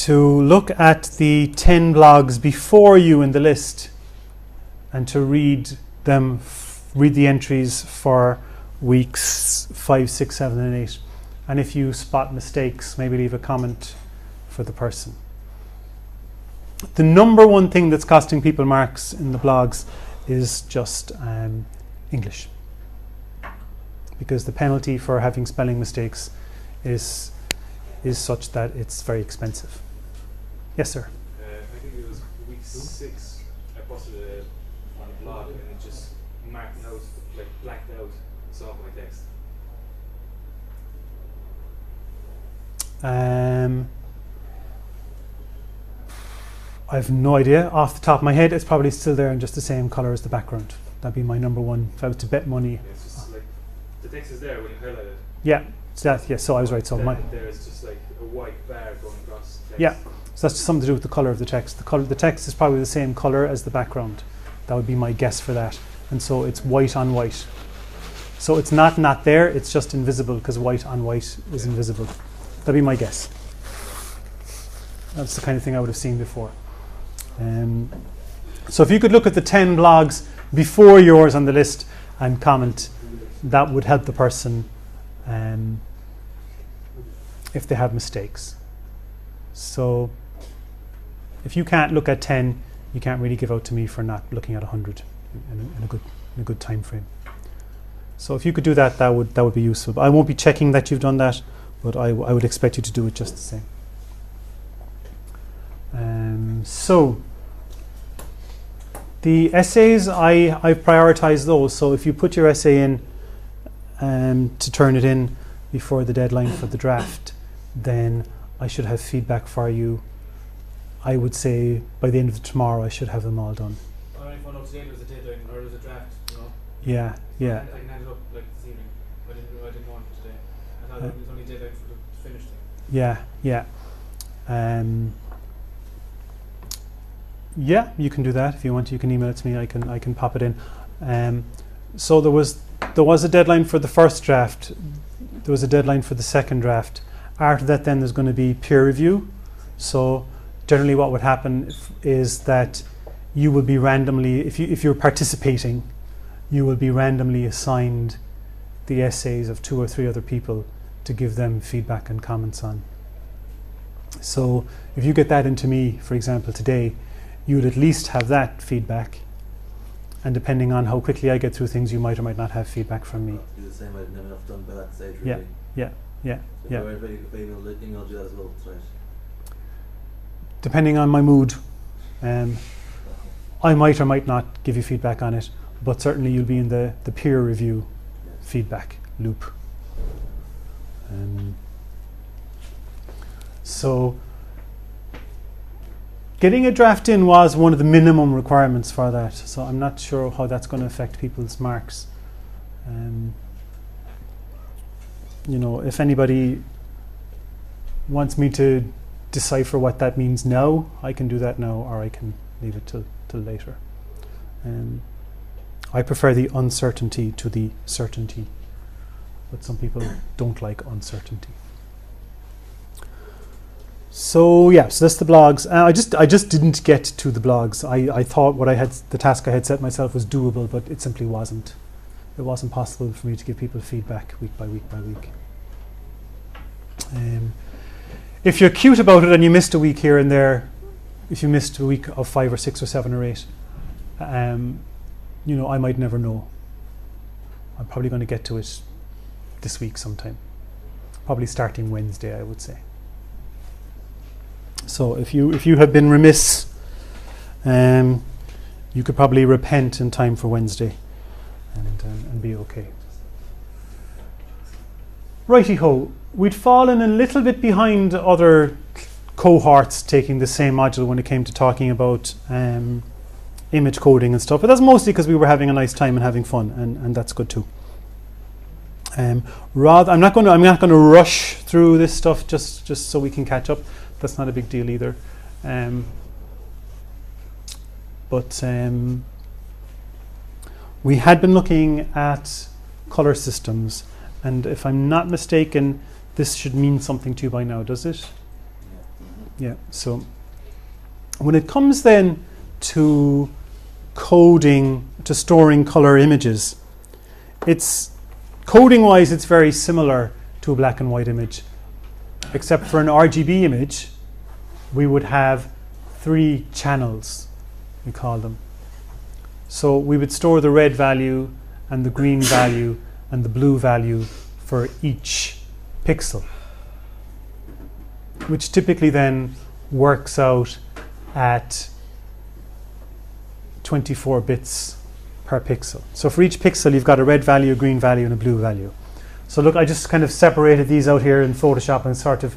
to look at the 10 blogs before you in the list and to read them, read the entries for weeks 5, 6, 7 and 8. And if you spot mistakes, maybe leave a comment for the person. The number one thing that's costing people marks in the blogs is just English. Because the penalty for having spelling mistakes is such that it's very expensive. Yes, sir? I think it was week 6, I posted it on a blog and it just marked out, like blacked out some of my text. I have no idea. Off the top of my head, it's probably still there in just the same colour as the background. That'd be my number one. If I was to bet money. Yeah, it's just like the text is there when you highlight it. Yeah, so I was right. So there is just like a white bar going across the text. Yeah, so that's just something to do with the colour of the text. The text is probably the same colour as the background. That would be my guess for that. And so it's white on white. So it's not there, it's just invisible because white on white is invisible. That'd be my guess. That's the kind of thing I would have seen before. So if you could look at the 10 blogs before yours on the list and comment, that would help the person if they have mistakes. So if you can't look at 10, you can't really give out to me for not looking at 100 in a good time frame. So if you could do that, that would be useful. But I won't be checking that you've done that, but I would expect you to do it just the same. So the essays, I've prioritized those. So if you put your essay in to turn it in before the deadline for the draft, then I should have feedback for you. I would say by the end of tomorrow I should have them all done. I don't know if today there was a deadline or there was a draft, you know? Yeah. I can hand it up like this evening. I didn't want it today. I thought it was only a deadline for the finished thing. Yeah. Yeah, you can do that if you want. You can email it to me. I can pop it in. So there was a deadline for the first draft. There was a deadline for the second draft. After that, then there's going to be peer review. So generally, what would happen is that you will be randomly, if you're participating, you will be randomly assigned the essays of 2 or 3 other people to give them feedback and comments on. So if you get that into me, for example, today, you would at least have that feedback, and depending on how quickly I get through things, you might or might not have feedback from me. It's the same. I've never enough done by that stage. Yeah. Really. Yeah. If I emailed you that as well, that's right. Depending on my mood, I might or might not give you feedback on it, but certainly you'll be in the peer review feedback loop. So getting a draft in was one of the minimum requirements for that, so I'm not sure how that's going to affect people's marks. If anybody wants me to decipher what that means now, I can do that now, or I can leave it till later. I prefer the uncertainty to the certainty, but some people don't like uncertainty. So that's the blogs. I just didn't get to the blogs. I thought the task I had set myself was doable, but it simply wasn't. It wasn't possible for me to give people feedback week by week by week. If you're cute about it and you missed a week here and there, if you missed a week of 5 or 6 or 7 or 8, I might never know. I'm probably going to get to it this week sometime. Probably starting Wednesday, I would say. So if you have been remiss, you could probably repent in time for Wednesday and be okay. Righty-ho, we'd fallen a little bit behind other cohorts taking the same module when it came to talking about image coding and stuff, but that's mostly because we were having a nice time and having fun, and that's good too. I'm not going to rush through this stuff just so we can catch up. That's not a big deal either. But we had been looking at color systems, and if I'm not mistaken, this should mean something to you by now, does it? Yeah, so when it comes then to coding, to storing color images, it's coding wise it's very similar to a black and white image, except for an RGB image we would have 3 channels, we call them. So we would store the red value and the green value and the blue value for each pixel, which typically then works out at 24 bits per pixel. So for each pixel you've got a red value, a green value and a blue value. So look, I just kind of separated these out here in Photoshop, and sort of,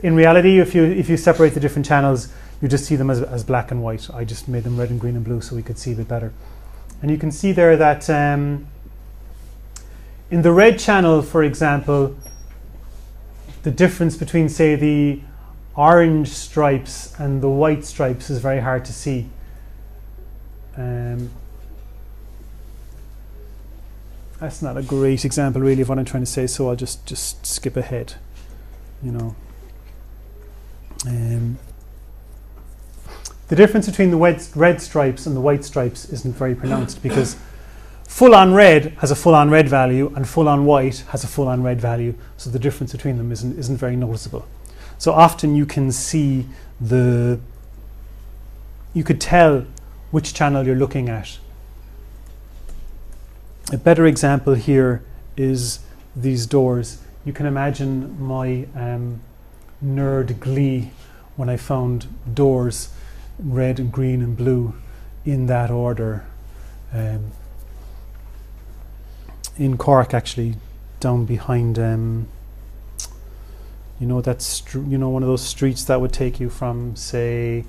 in reality, if you separate the different channels, you just see them as black and white. I just made them red and green and blue so we could see a bit better. And you can see there that in the red channel, for example, the difference between, say, the orange stripes and the white stripes is very hard to see. That's not a great example really of what I'm trying to say, so I'll just skip ahead, you know. The difference between the red stripes and the white stripes isn't very pronounced, because full-on red has a full-on red value and full-on white has a full-on red value, so the difference between them isn't very noticeable. So often you can see you could tell which channel you're looking at. A better example here is these doors. You can imagine my nerd glee when I found doors, red and green and blue, in that order. In Cork, actually, down behind, you know, that's one of those streets that would take you from, say,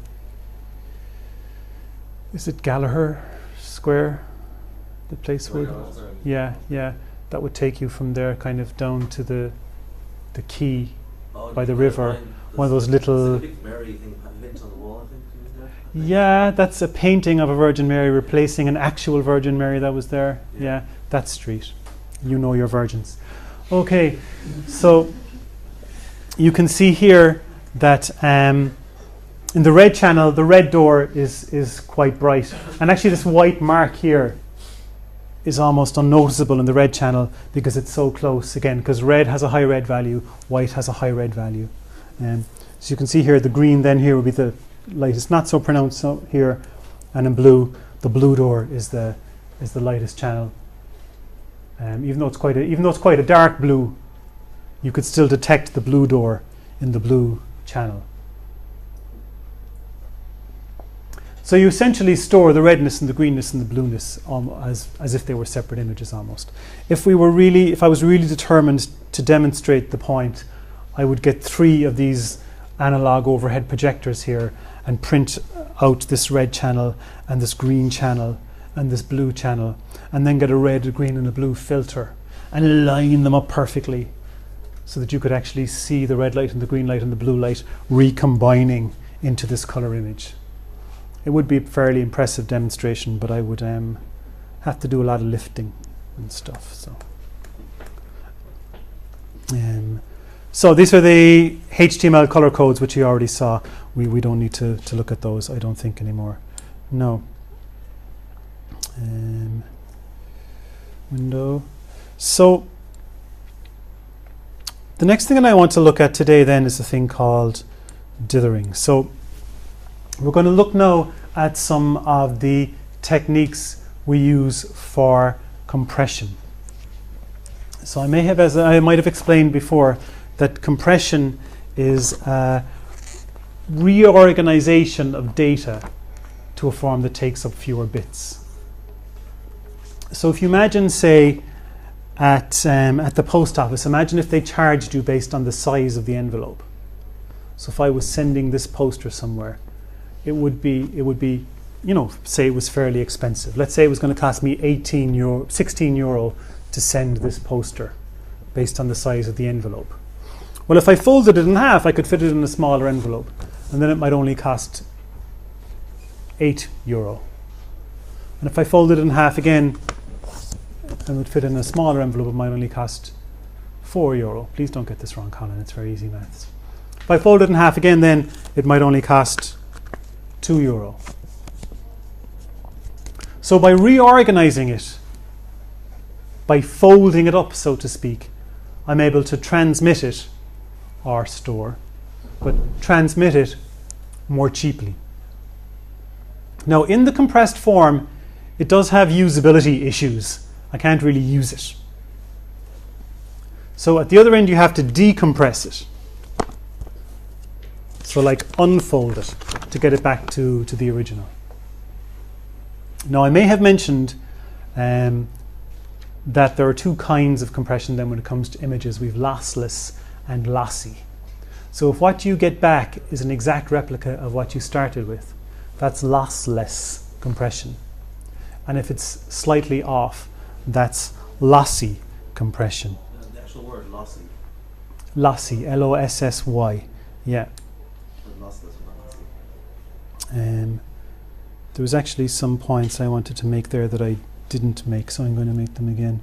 is it Gallagher Square, the place where, yeah, that would take you from there kind of down to the quay by the river. One of those little. There's a big Mary thing painted on the wall, I think. Yeah, that's a painting of a Virgin Mary replacing an actual Virgin Mary that was there. Yeah, that street. You know your virgins. Okay, so you can see here that in the red channel, the red door is quite bright. And actually this white mark here is almost unnoticeable in the red channel because it's so close, again, because red has a high red value, white has a high red value. So you can see here the green then here would be the lightest, not so pronounced here, and in blue, the blue door is the lightest channel. Even though it's quite a dark blue, you could still detect the blue door in the blue channel. So you essentially store the redness and the greenness and the blueness as if they were separate images almost. If I was really determined to demonstrate the point, I would get 3 of these analog overhead projectors here and print out this red channel and this green channel and this blue channel, and then get a red, a green and a blue filter and line them up perfectly so that you could actually see the red light and the green light and the blue light recombining into this color image. It would be a fairly impressive demonstration, but I would have to do a lot of lifting and stuff. So these are the HTML color codes which you already saw. We don't need to look at those, I don't think, anymore. No. Window. So the next thing that I want to look at today then is a thing called dithering. So we're going to look now at some of the techniques we use for compression. So I might have explained before that compression is a reorganization of data to a form that takes up fewer bits. So if you imagine, say, at the post office, imagine if they charged you based on the size of the envelope. So if I was sending this poster somewhere, it would be, you know, say it was fairly expensive. Let's say it was going to cost me 16 euro to send this poster based on the size of the envelope. Well, if I folded it in half, I could fit it in a smaller envelope, and then it might only cost 8 euro. And if I folded it in half again and would fit in a smaller envelope, it might only cost 4 euro. Please don't get this wrong, Colin, it's very easy maths. If I fold it in half again, then it might only cost €2. So by reorganizing it, by folding it up, so to speak, I'm able to transmit it, or store, but transmit it more cheaply. Now, in the compressed form, it does have usability issues. I can't really use it. So at the other end, you have to decompress it. So like unfold it to get it back to the original. Now, I may have mentioned that there are two kinds of compression then when it comes to images. We've lossless and lossy. So if what you get back is an exact replica of what you started with, that's lossless compression. And if it's slightly off, that's lossy compression. The actual word lossy. Lossy, L-O-S-S-Y, yeah. But lossless, not lossy. There was actually some points I wanted to make there that I didn't make, so I'm going to make them again.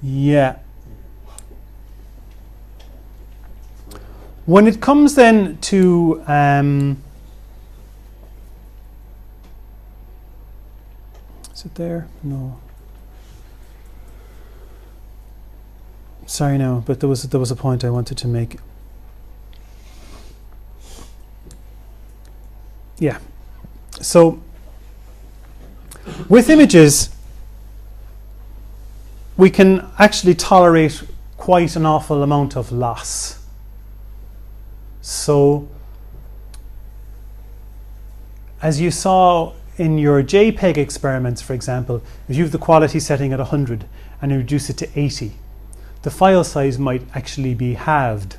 Yeah. When it comes then to is it there? No. Sorry, no. But there was a point I wanted to make. Yeah. So with images, we can actually tolerate quite an awful amount of loss. So, as you saw in your JPEG experiments, for example, if you have the quality setting at 100 and you reduce it to 80, the file size might actually be halved.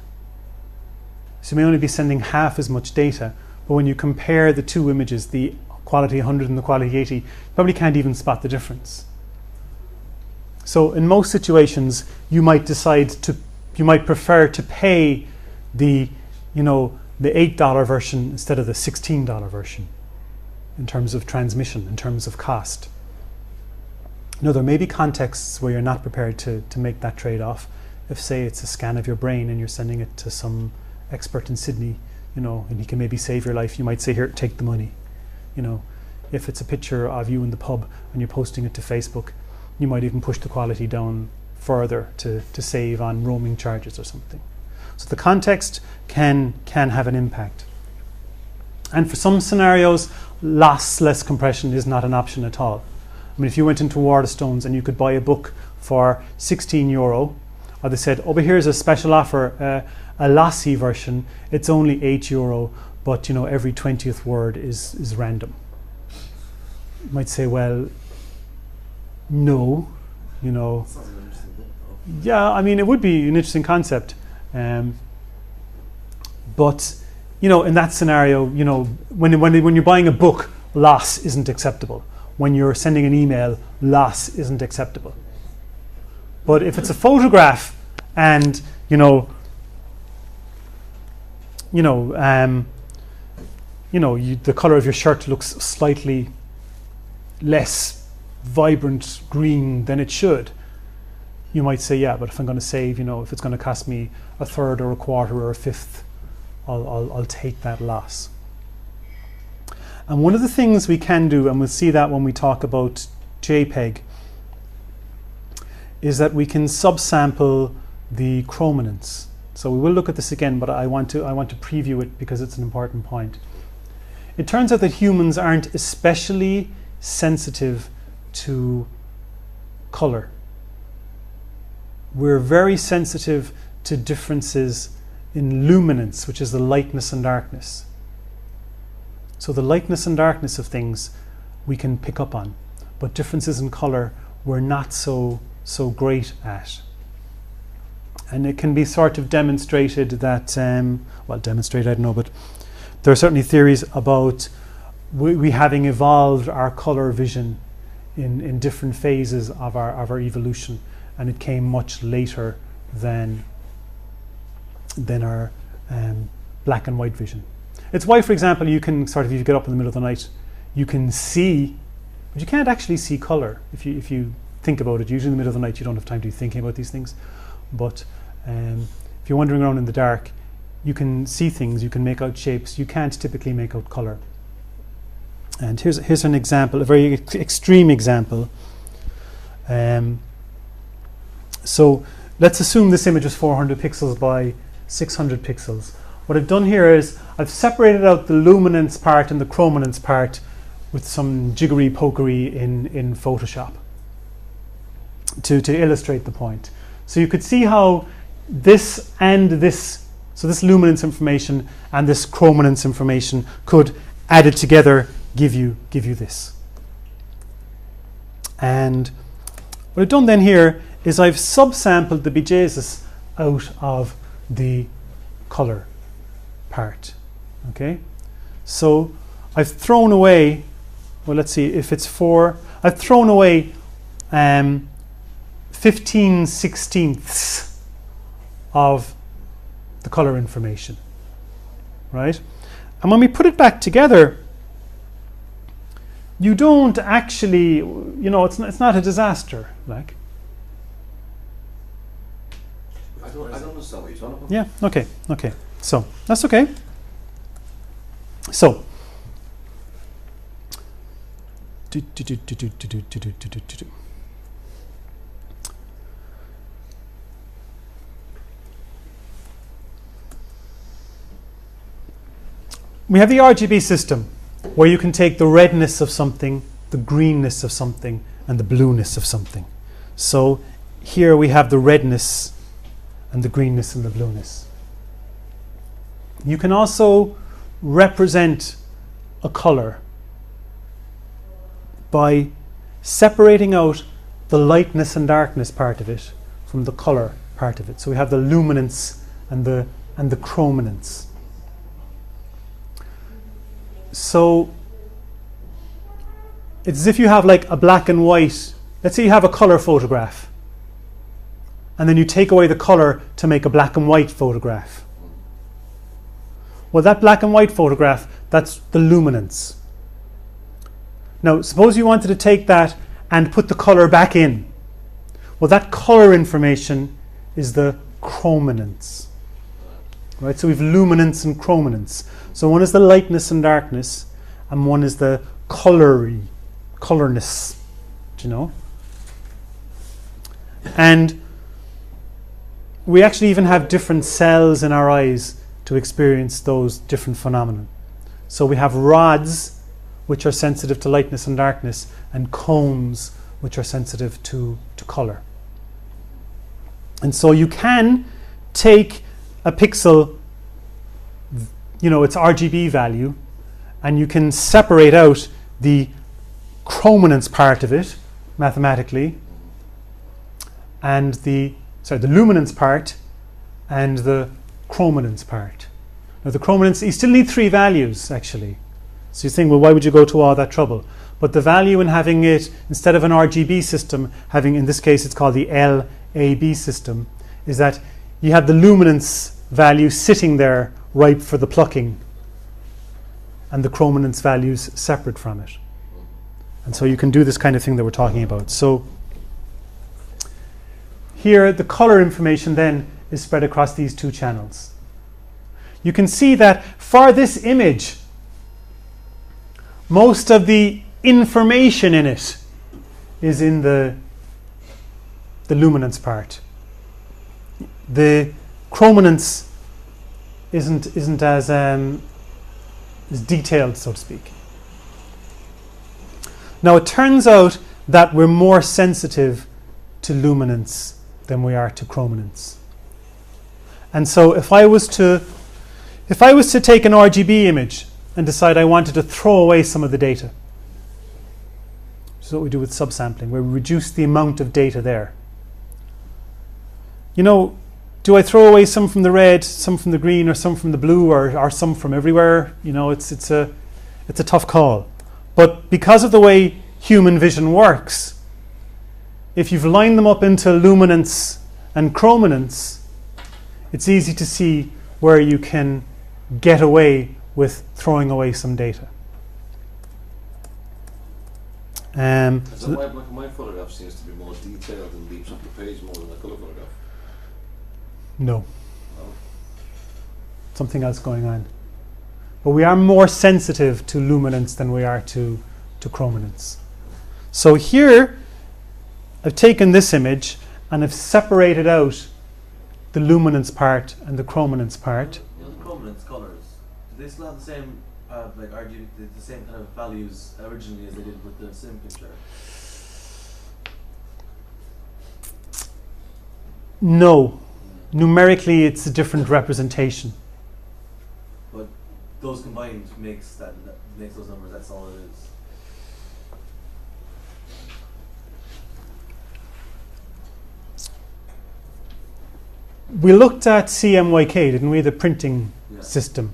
So you may only be sending half as much data, but when you compare the two images, the quality 100 and the quality 80, you probably can't even spot the difference. So in most situations, you might prefer to pay the $8 version instead of the $16 version in terms of transmission, in terms of cost. Now, there may be contexts where you're not prepared to make that trade-off. If, say, it's a scan of your brain and you're sending it to some expert in Sydney, and he can maybe save your life, you might say, here, take the money. If it's a picture of you in the pub and you're posting it to Facebook, you might even push the quality down further to save on roaming charges or something. So the context can have an impact. And for some scenarios, lossless compression is not an option at all. I mean, if you went into Waterstones and you could buy a book for €16, or they said, oh, but here's a special offer, a lossy version, it's only €8, but every 20th word is random. You might say, well, no, Sounds like an interesting book, though. Yeah, I mean, it would be an interesting concept. But in that scenario, when you're buying a book, loss isn't acceptable. When you're sending an email, loss isn't acceptable. But if it's a photograph and the color of your shirt looks slightly less vibrant green than it should, you might say, yeah, but if I'm going to save, if it's going to cost me a third or a quarter or a fifth, I'll take that loss. And one of the things we can do, and we'll see that when we talk about JPEG, is that we can subsample the chrominance. So we will look at this again, but I want to preview it because it's an important point. It turns out that humans aren't especially sensitive to color. We're very sensitive to differences in luminance, which is the lightness and darkness. So the lightness and darkness of things we can pick up on, but differences in color we're not so great at. And it can be sort of demonstrated that, I don't know, but there are certainly theories about we having evolved our color vision in different phases of our evolution, and it came much later than our black and white vision. It's why, for example, you can if you get up in the middle of the night, you can see, but you can't actually see color. If you think about it. Usually in the middle of the night you don't have time to be thinking about these things. But if you're wandering around in the dark, you can see things, you can make out shapes. You can't typically make out colour. And here's an example, a very extreme example. So let's assume this image is 400 pixels by 600 pixels. What I've done here is I've separated out the luminance part and the chrominance part with some jiggery-pokery in Photoshop to illustrate the point. So you could see how this and this, so this luminance information and this chrominance information could, added together, give you this. And what I've done then here is I've subsampled the bejesus out of the color part. Okay, so I've thrown away, well, let's see if it's 4, I've thrown away 15/16 of the color information, right? And when we put it back together, you don't actually, it's not a disaster, like. I don't understand what you're talking about. Yeah, okay. So, that's okay. So, we have the RGB system where you can take the redness of something, the greenness of something, and the blueness of something. So here we have the redness and the greenness and the blueness. You can also represent a color by separating out the lightness and darkness part of it from the color part of it. So we have the luminance and the chrominance. So it's as if you have like a black and white, let's say you have a color photograph, and then you take away the color to make a black and white photograph. Well, that black and white photograph, that's the luminance. Now, suppose you wanted to take that and put the color back in. Well, that color information is the chrominance. Right? So we've luminance and chrominance. So one is the lightness and darkness, and one is the colorness. Do you know? And we actually even have different cells in our eyes to experience those different phenomena. So we have rods, which are sensitive to lightness and darkness, and cones, which are sensitive to color. And so you can take a pixel, its RGB value, and you can separate out the chrominance part of it mathematically, and the luminance part and the chrominance part. Now the chrominance, you still need 3 values actually. So you think, well, why would you go to all that trouble? But the value in having it, instead of an RGB system, having, in this case it's called the LAB system, is that you have the luminance value sitting there ripe for the plucking, and the chrominance values separate from it. And so you can do this kind of thing that we're talking about. So here the color information then is spread across these 2 channels. You can see that for this image, most of the information in it is in the luminance part. The chrominance isn't as detailed, so to speak. Now it turns out that we're more sensitive to luminance than we are to chrominance. And so if I was to take an RGB image and decide I wanted to throw away some of the data, which is what we do with subsampling, where we reduce the amount of data there. Do I throw away some from the red, some from the green, or some from the blue, or some from everywhere? It's a tough call. But because of the way human vision works, if you've lined them up into luminance and chrominance, it's easy to see where you can get away with throwing away some data. So why black and white photograph seems to be more detailed and leaps off the page more than a colour photograph? No, Oh. something else going on. But we are more sensitive to luminance than we are to chrominance. So here, I've taken this image and I've separated out the luminance part and the chrominance part. You know, the chrominance colours, do they still have the same, like RGB, the same kind of values originally as they did with the sim picture? No. Numerically, it's a different representation. But those combined makes those numbers, that's all it is. We looked at CMYK, didn't we? The printing system.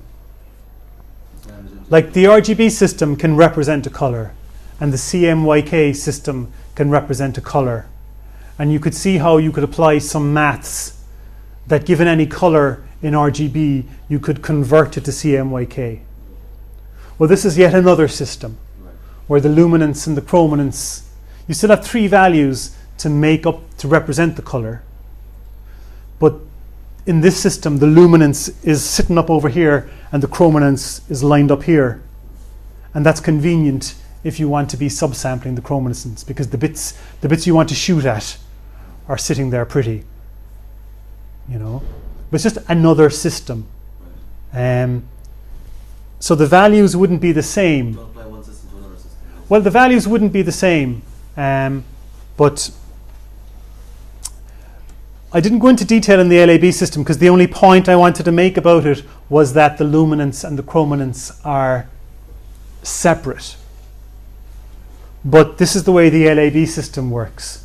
Like the RGB system can represent a color, and the CMYK system can represent a color. And you could see how you could apply some maths that given any color in RGB, you could convert it to CMYK. Well, this is yet another system where the luminance and the chrominance, you still have three values to represent the color. But in this system, the luminance is sitting up over here and the chrominance is lined up here. And that's convenient if you want to be subsampling the chrominance, because the bits you want to shoot at are sitting there pretty. You know, but it's just another system. So the values wouldn't be the same. Don't apply one system to another system. Well, the values wouldn't be the same, but I didn't go into detail in the LAB system because the only point I wanted to make about it was that the luminance and the chrominance are separate. But this is the way the LAB system works.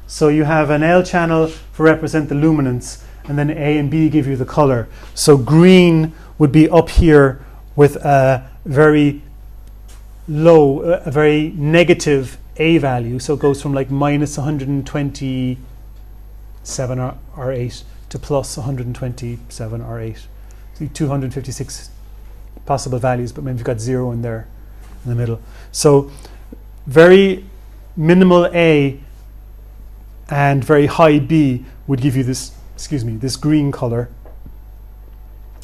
So you have an L channel to represent the luminance, and then A and B give you the color. So green would be up here with a very low, a very negative A value. So it goes from like minus 127 or 8 to plus 127 or 8. So 256 possible values, but maybe you've got 0 in there in the middle. So very minimal A and very high B would give you this, this green color.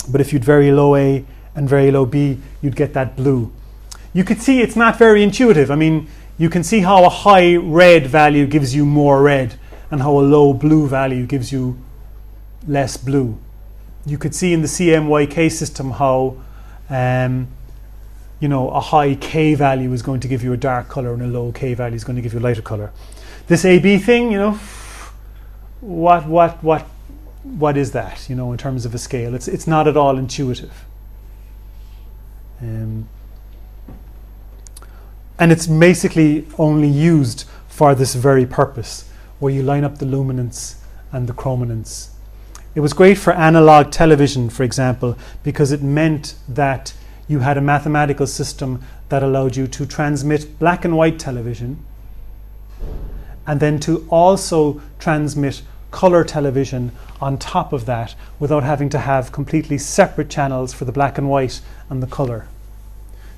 But if you'd very low A and very low B, you'd get that blue. You could see it's not very intuitive. I mean, you can see how a high red value gives you more red and how a low blue value gives you less blue. You could see in the CMYK system how a high K value is going to give you a dark color and a low K value is going to give you a lighter color. This AB thing, what is that, in terms of a scale? It's not at all intuitive. And it's basically only used for this very purpose, where you line up the luminance and the chrominance. It was great for analog television, for example, because it meant that you had a mathematical system that allowed you to transmit black and white television and then to also transmit color television on top of that without having to have completely separate channels for the black and white and the color.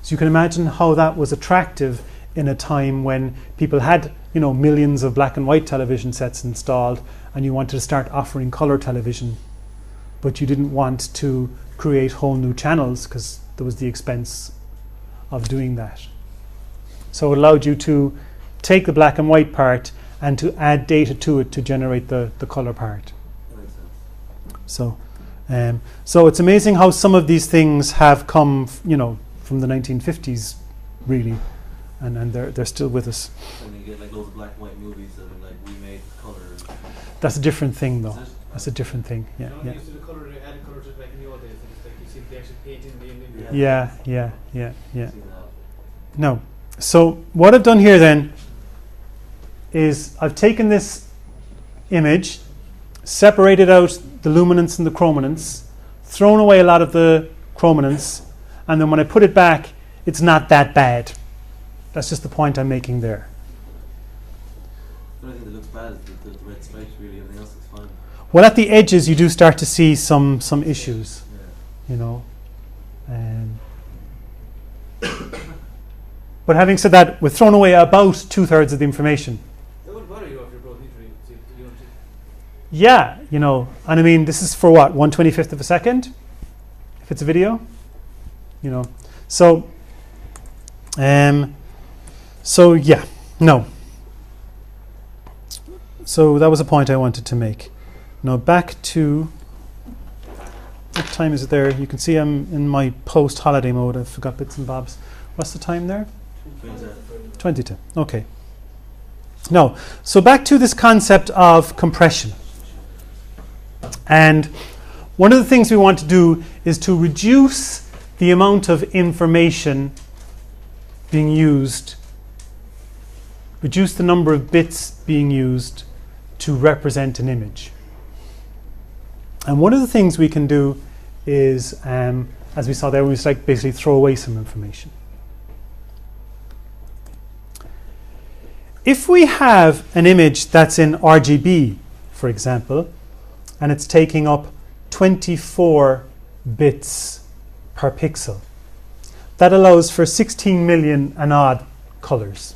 So you can imagine how that was attractive in a time when people had, millions of black and white television sets installed and you wanted to start offering color television, but you didn't want to create whole new channels because there was the expense of doing that. So it allowed you to take the black and white part and to add data to it to generate the color part. That makes So sense. it's amazing how some of these things have come, from the 1950s, really, and they're still with us. And you get like loads of black and white movies that are like remade with color. That's a different thing, though. Is it? That's a different thing. Yeah, Used to the colour, they added colour to it like in the old days. It's like you see the actual painting in the yeah. See that? No. So what I've done here then is I've taken this image, separated out the luminance and the chrominance, thrown away a lot of the chrominance, and then when I put it back, it's not that bad. That's just the point I'm making there. The only thing that looks bad is the red stripes, really. Everything else looks fine. Well, at the edges, you do start to see some issues, Yeah. But having said that, we've thrown away about 2/3 of the information. It wouldn't bother you if you're both literally, you know, Yeah, you know, and I mean, this is for what, 1/25 of a second? If it's a video? You know, so yeah, no. So that was a point I wanted to make. Now back to, what time is it there? You can see I'm in my post-holiday mode. I forgot bits and bobs. What's the time there? 22. Okay. Now, so back to this concept of compression. And one of the things we want to do is to reduce the amount of information being used, reduce the number of bits being used to represent an image. And one of the things we can do is, as we saw there, we just like basically throw away some information. If we have an image that's in RGB, for example, and it's taking up 24 bits per pixel, that allows for 16 million and odd colors.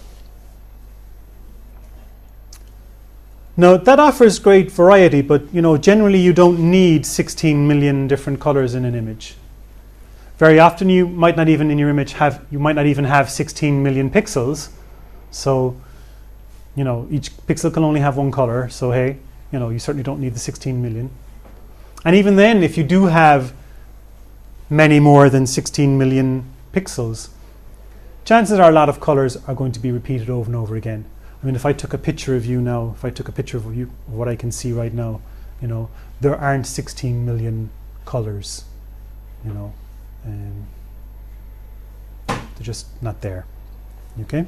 Now that offers great variety, but you know, generally you don't need 16 million different colors in an image. Very often you might not even in your image have 16 million pixels. So, you know, each pixel can only have one color. So hey, you know, you certainly don't need the 16 million. And even then, if you do have many more than 16 million pixels, chances are a lot of colors are going to be repeated over and over again. I mean, if I took a picture of you now, if I took a picture of you, of what I can see right now, you know, there aren't 16 million colors, you know, they're just not there, okay?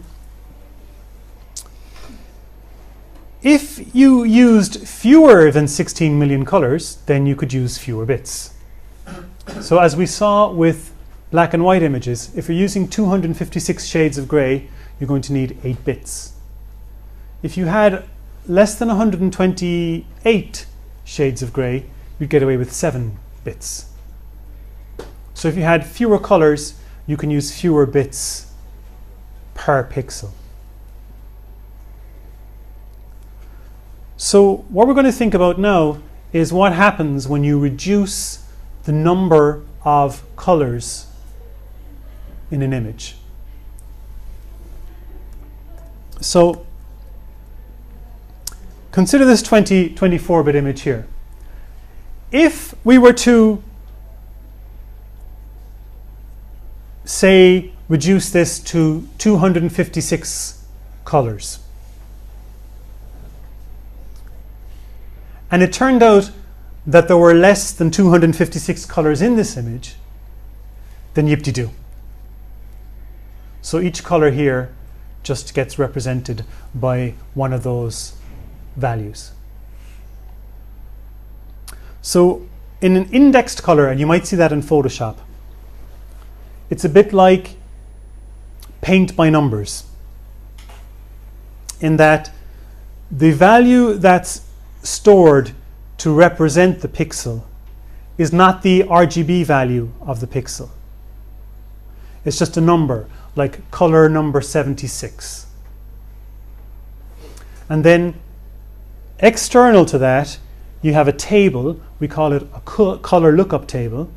If you used fewer than 16 million colors, then you could use fewer bits. So as we saw with black and white images, if you're using 256 shades of grey, you're going to need 8 bits. If you had less than 128 shades of grey, you'd get away with 7 bits. So if you had fewer colors, you can use fewer bits per pixel. So what we're going to think about now is what happens when you reduce the number of colors in an image. So consider this 24-bit image here. If we were to, say, reduce this to 256 colors, and it turned out that there were less than 256 colors in this image, then yip-de-doo. So each color here just gets represented by one of those values. So in an indexed color, and you might see that in Photoshop, it's a bit like paint by numbers, in that the value that's stored to represent the pixel is not the RGB value of the pixel. It's just a number, like color number 76. And then external to that, you have a table, we call it a color lookup table,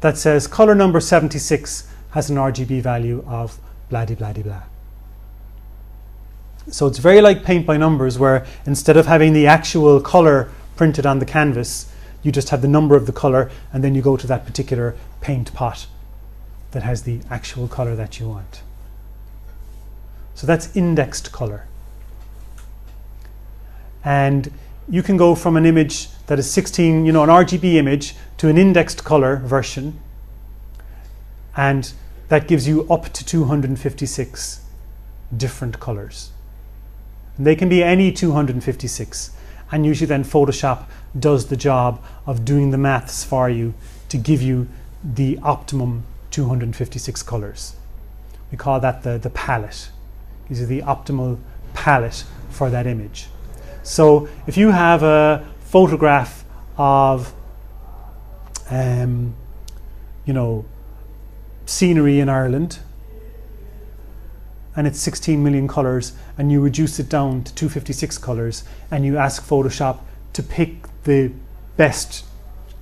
that says color number 76 has an RGB value of blah-de-blah-de-blah. So it's very like paint by numbers, where instead of having the actual color printed on the canvas, you just have the number of the color, and then you go to that particular paint pot that has the actual color that you want. So that's indexed color. And you can go from an image that is 16, you know, an RGB image, to an indexed color version, and that gives you up to 256 different colors. And they can be any 256, and usually then Photoshop does the job of doing the maths for you to give you the optimum 256 colors. We call that the palette. These are the optimal palette for that image. So if you have a photograph of you know, scenery in Ireland, and it's 16 million colors, and you reduce it down to 256 colors, and you ask Photoshop to pick the best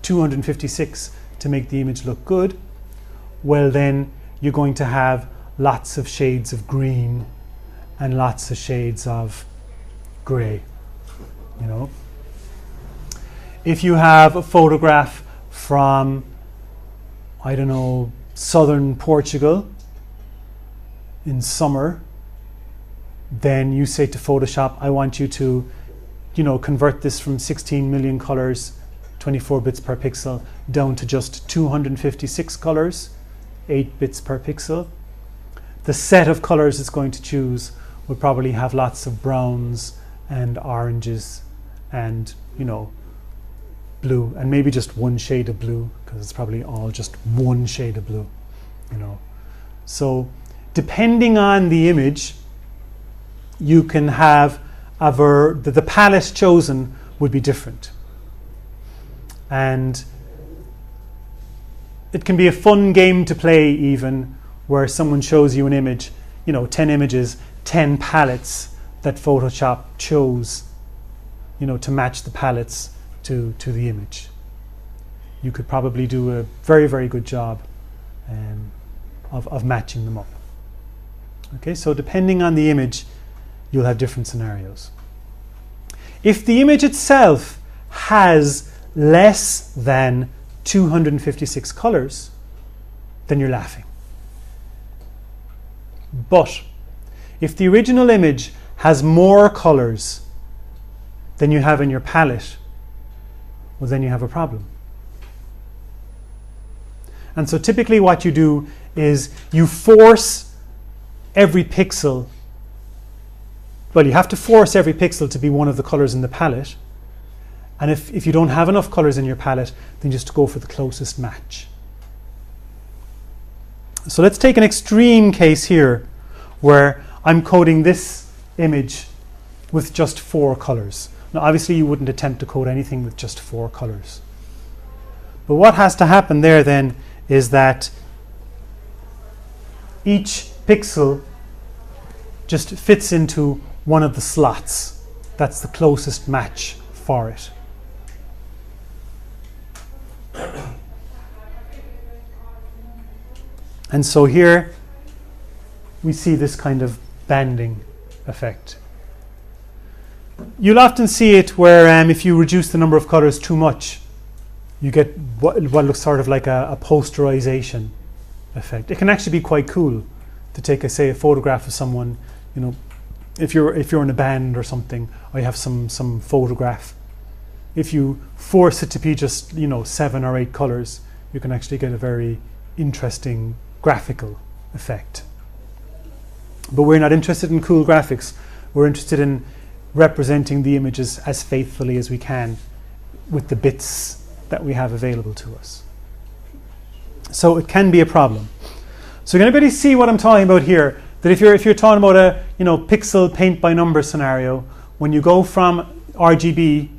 256 to make the image look good, well then you're going to have lots of shades of green and lots of shades of grey, you know. If you have a photograph from, I don't know, southern Portugal in summer, then you say to Photoshop, I want you to, you know, convert this from 16 million colors, 24 bits per pixel, down to just 256 colors, 8 bits per pixel. The set of colors it's going to choose will probably have lots of browns and oranges and, you know, blue, and maybe just one shade of blue, because it's probably all just one shade of blue, you know. So depending on the image, you can have the palette chosen would be different. And it can be a fun game to play, even where someone shows you an image, you know, 10 images, 10 palettes that Photoshop chose, you know, to match the palettes to the image. You could probably do a very, very good job of matching them up. Okay, so depending on the image, you'll have different scenarios. If the image itself has less than 256 colors, then you're laughing. But if the original image has more colors than you have in your palette, well, then you have a problem. And so typically what you do is you force every pixel, well, you have to force every pixel to be one of the colors in the palette. And if you don't have enough colors in your palette, then just go for the closest match. So let's take an extreme case here where I'm coding this image with just 4 colors. Now obviously you wouldn't attempt to code anything with just 4 colors. But what has to happen there then is that each pixel just fits into one of the slots. That's the closest match for it. And so here we see this kind of banding effect. You'll often see it where if you reduce the number of colors too much, you get what looks sort of like a posterization effect. It can actually be quite cool to take, say, a photograph of someone, you know, if you're in a band or something, or you have some photograph. If you force it to be just, you know, 7 or 8 colors, you can actually get a very interesting graphical effect. But we're not interested in cool graphics. We're interested in representing the images as faithfully as we can with the bits that we have available to us. So it can be a problem. So can anybody see what I'm talking about here? That if you're talking about a, you know, pixel paint by number scenario, when you go from RGB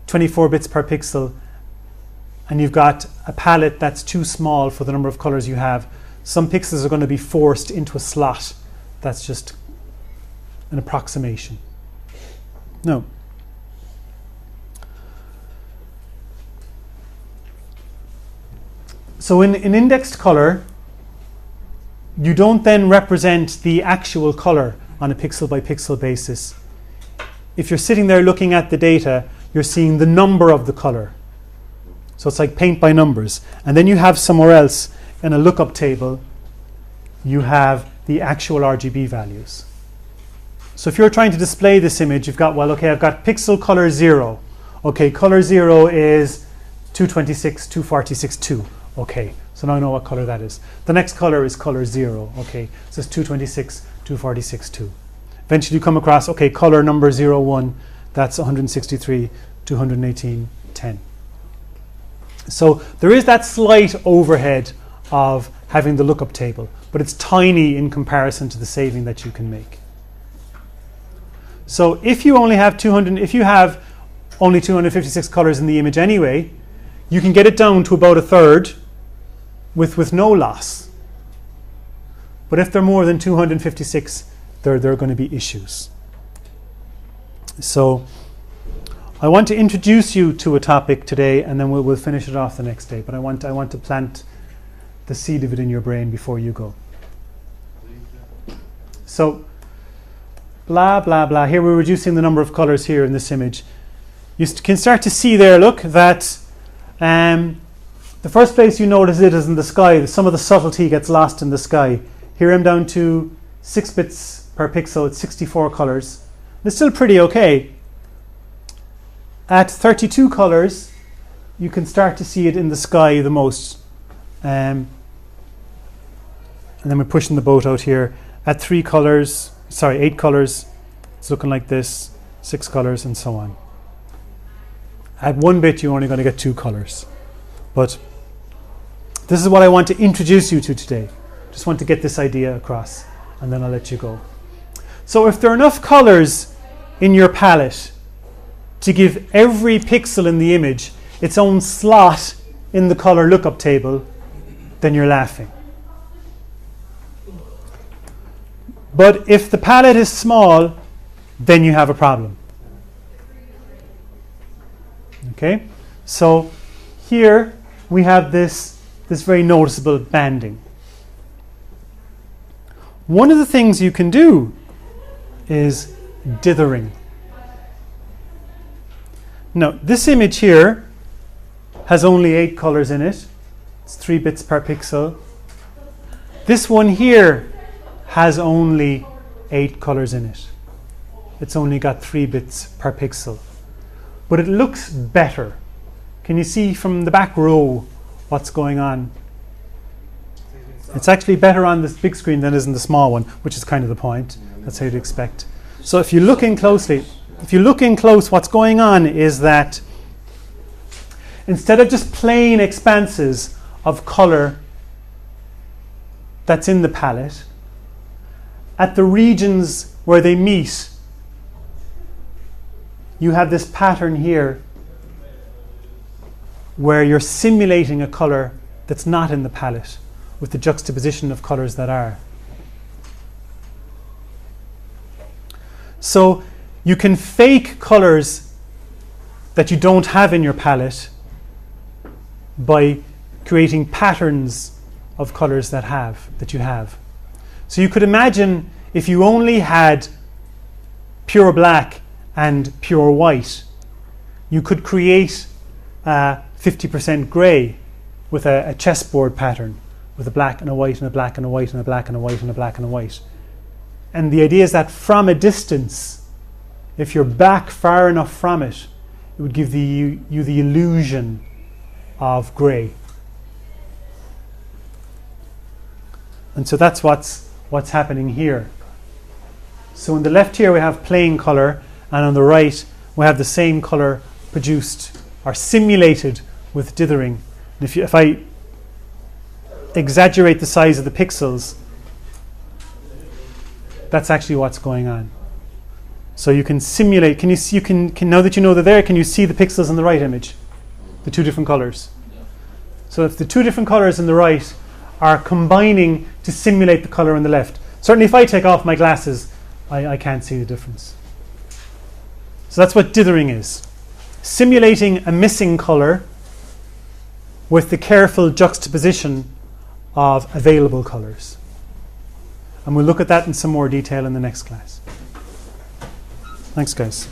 24 bits per pixel and you've got a palette that's too small for the number of colors you have, some pixels are going to be forced into a slot. That's just an approximation. No. So in indexed color, you don't then represent the actual color on a pixel by pixel basis. If you're sitting there looking at the data, you're seeing the number of the color. So it's like paint by numbers. And then you have somewhere else in a lookup table, you have the actual RGB values. So if you're trying to display this image, you've got, well, okay, I've got pixel color 0. Okay, color 0 is 226, 246, 2. Okay, so now I know what color that is. The next color is color 0. Okay, so it's 226, 246, 2. Eventually you come across, okay, color number 01, that's 163, 218, 10. So there is that slight overhead of having the lookup table, but it's tiny in comparison to the saving that you can make. So if you only have if you have only 256 colors in the image anyway, you can get it down to about a third with no loss. But if they're more than 256, there are going to be issues. So I want to introduce you to a topic today, and then we'll finish it off the next day. But I want to plant the seed of it in your brain before you go. So, blah, blah, blah. Here we're reducing the number of colors here in this image. You can start to see there, look, that the first place you notice it is in the sky. Some of the subtlety gets lost in the sky. Here I'm down to 6 bits per pixel. It's 64 colors. It's still pretty okay. At 32 colors, you can start to see it in the sky the most. And then we're pushing the boat out here. At 8 colors, it's looking like this, 6 colors, and so on. At 1 bit, you're only going to get 2 colors. But this is what I want to introduce you to today. Just want to get this idea across, and then I'll let you go. So if there are enough colors in your palette to give every pixel in the image its own slot in the color lookup table, then you're laughing. But if the palette is small, then you have a problem. Okay? So here we have this very noticeable banding. One of the things you can do is dithering. Now, this image here has only 8 colors in it. It's 3 bits per pixel. This one here has only 8 colors in it. It's only got 3 bits per pixel. But it looks better. Can you see from the back row what's going on? It's actually better on this big screen than it is in the small one, which is kind of the point. That's how you'd expect. So if you look in closely, what's going on is that instead of just plain expanses of color that's in the palette, at the regions where they meet, you have this pattern here where you're simulating a color that's not in the palette with the juxtaposition of colors that are. So you can fake colors that you don't have in your palette by creating patterns of colors that you have. So you could imagine if you only had pure black and pure white, you could create 50% grey with a chessboard pattern with a black and a white and a black and a white and a black and a white and a black and a white. And the idea is that from a distance, if you're back far enough from it, it would give you the illusion of grey. And so that's what's happening here. So on the left here we have plain colour, and on the right we have the same colour produced or simulated with dithering. And if I exaggerate the size of the pixels, that's actually what's going on. So you can simulate. Can you see? Now that you know they're there, can you see the pixels in the right image, the 2 different colors? So if the 2 different colors in the right are combining to simulate the color in the left, certainly if I take off my glasses, I can't see the difference. So that's what dithering is: simulating a missing color with the careful juxtaposition of available colors. And we'll look at that in some more detail in the next class. Thanks, guys.